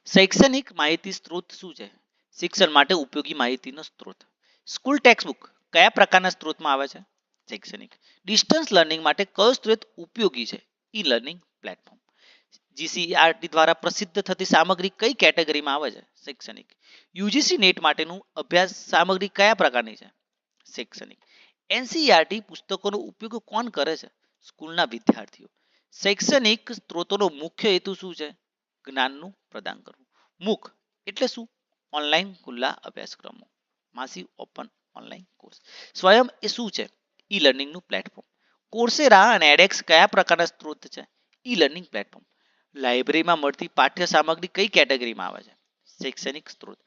શૈક્ષણિક માહિતી સ્ત્રોત શું છે? શિક્ષણ માટે ઉપયોગી માહિતીનો સ્ત્રોત. સ્કૂલ ટેક્સ્ટબુક કયા પ્રકારના સ્ત્રોતમાં આવે છે? શૈક્ષણિક. ડિસ્ટન્સ લર્નિંગ માટે કયો સ્ત્રોત ઉપયોગી છે? E learning platform. જીસીઈઆરટી દ્વારા પ્રસિદ્ધ થતી સામગ્રી કઈ કેટેગરીમાં આવે છે? શૈક્ષણિક. યુજીસી નેટ માટેનું અભ્યાસ સામગ્રી કયા પ્રકારની છે? શૈક્ષણિક. એનસીઈઆરટી પુસ્તકોનો ઉપયોગ કોણ કરે છે? સ્કૂલના વિદ્યાર્થીઓ. શૈક્ષણિક સ્ત્રોતોનો મુખ્ય હેતુ શું છે? જ્ઞાનનું પ્રદાન કરવું. મૂક એટલે શું? ઓનલાઈન ખુલ્લા અભ્યાસક્રમો. માસિવ ઓપન ઓનલાઈન કોર્સ. સ્વયં એ શું છે? ઈ લર્નિંગનું પ્લેટફોર્મ. કોર્સેરા અને એડેક્સ કયા પ્રકારના સ્ત્રોત છે? E learning platform. લાઇબ્રેરીમાં મળતી પાઠ્ય સામગ્રી કઈ કેટેગરીમાં આવે છે? શૈક્ષણિક સ્ત્રોત.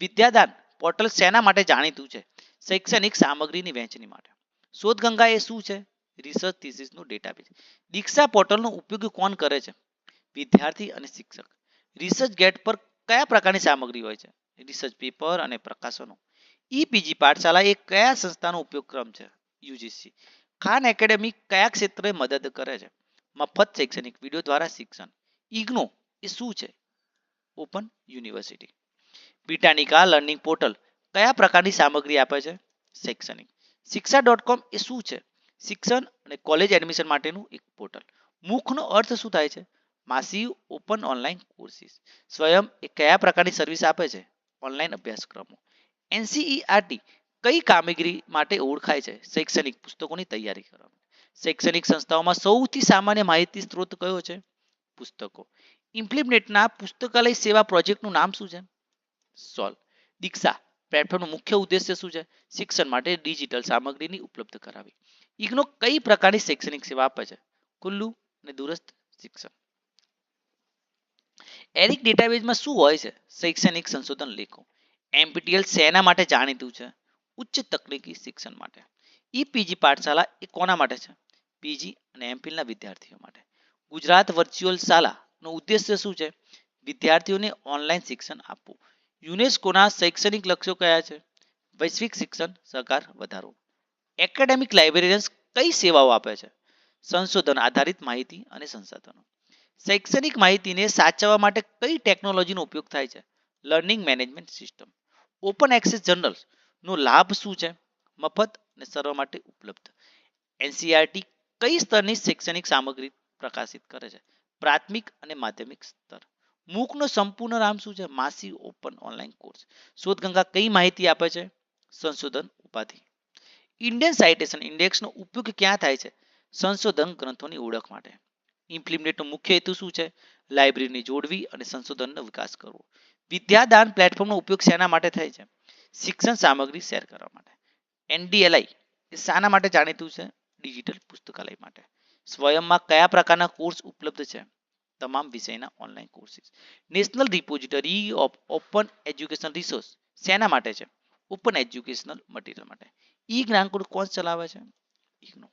વિદ્યાદાન પોર્ટલ શેના માટે જાણીતું છે? શૈક્ષણિક સામગ્રીની વહેંચણી માટે. શોધગંગા એ શું છે? Research થીસિસનું database. દીક્ષા પોર્ટલનો ઉપયોગ કોણ કરે છે? વિદ્યાર્થી અને શિક્ષક. રિસર્ચ ગેટ પર કયા પ્રકારની સામગ્રી હોય છે? રિસર્ચ પેપર અને પ્રકાશનો. ઈપીજી પાઠશાળા એ કયા સંસ્થાનો ઉપયોગક્રમ છે? યુજીસી. ખાન એકેડેમી કયા ક્ષેત્રે મદદ કરે છે? મફત શૈક્ષણિક વિડીયો દ્વારા શિક્ષણ. ઇગ્નો એ શું છે? Open university. Britannica learning portal કયા પ્રકારની સામગ્રી આપે છે? શૈક્ષણિક. શિક્ષા.com એ શું છે? શિક્ષણ અને કોલેજ એડમિશન માટેનું એક પોર્ટલ. મૂકનો અર્થ શું થાય છે? માસિવ ઓપન ઓનલાઈન કોર્સિસ. સ્વયં એ કયા પ્રકારની સર્વિસ આપે છે? ઓનલાઈન અભ્યાસક્રમો. એનસીઈઆરટી કઈ કામગીરી માટે ઓળખાય છે? શૈક્ષણિક પુસ્તકોની તૈયારી કરવા. શૈક્ષણિક સંસ્થાઓમાં સૌથી સામાન્ય માહિતી સ્ત્રોત કયો છે? પુસ્તકો. ઇમ્પ્લિમેન્ટના પુસ્તકાલય સેવા પ્રોજેક્ટનું નામ શું છે? સોલ્વ. દીક્ષા પ્લેટફોર્મનો મુખ્ય ઉદ્દેશ્ય શું છે? શિક્ષણ માટે ડિજિટલ સામગ્રીની ઉપલબ્ધ કરાવી. ઇગ્નો કઈ પ્રકારની શૈક્ષણિક સેવા આપે છે? ખુલ્લું અને દૂરસ્થ શિક્ષણ. એરિક ડેટાબેઝમાં શું હોય છે? શૈક્ષણિક સંશોધન લેખો. એનપીટીએલ શેના માટે જાણીતું છે? ઉચ્ચ તકનીકી શિક્ષણ માટે. ઈપીજી પાઠશાળા એ કોના માટે છે? પીજી અને એમફિલના વિદ્યાર્થીઓ માટે. ગુજરાત વર્ચ્યુઅલ શાળાનો ઉદ્દેશ્ય શું છે? વિદ્યાર્થીઓને ઓનલાઈન શિક્ષણ આપવું. યુનેસ્કોના શૈક્ષણિક લક્ષ્યો કયા છે? વૈશ્વિક શિક્ષણ સહકાર વધારો. એકેડેમિક લાઇબ્રેરિયન્સ કઈ સેવાઓ આપે છે? સંશોધન આધારિત માહિતી અને સંસાધનો. શૈક્ષણિક માહિતીને સાચવવા માટે કઈ ટેકનોલોજીનો ઉપયોગ થાય છે? Learning management system. Open access journals નો લાભ શું છે? મફત અને સર્વ માટે ઉપલબ્ધ. એનસીઆરટી કઈ સ્તરની શૈક્ષણિક સામગ્રી પ્રકાશિત કરે છે? પ્રાથમિક અને માધ્યમિક સ્તર. મૂકનો સંપૂર્ણ નામ શું છે? માસિવ ઓપન ઓનલાઈન કોર્સ. શોધગંગા કઈ માહિતી આપે છે? સંશોધન ઉપાધિ. ઇન્ડિયન સાઇટેશન ઇન્ડેક્સનો ઉપયોગ ક્યાં થાય છે? સંશોધન ગ્રંથોની ઓળખ માટે. ઇમ્પ્લિમેન્ટનો મુખ્ય હેતુ શું છે? લાઇબ્રેરીની જોડવી અને સંશોધનનો વિકાસ કરવો. વિદ્યાદાન પ્લેટફોર્મનો ઉપયોગ શેના માટે થાય છે? શિક્ષણ સામગ્રી શેર કરવા માટે. એનડીએલઆઈ એ શાના માટે જાણીતું છે? ડિજિટલ પુસ્તકાલય માટે. સ્વયંમાં કયા પ્રકારના કોર્સ ઉપલબ્ધ છે? તમામ વિષયના online courses. National repository of open education resource શેના માટે છે? ઓપન એજ્યુકેશનલ મટીરિયલ માટે. ઈ જ્ઞાનકુળ કોણ ચલાવે છે? ઇગ્નો.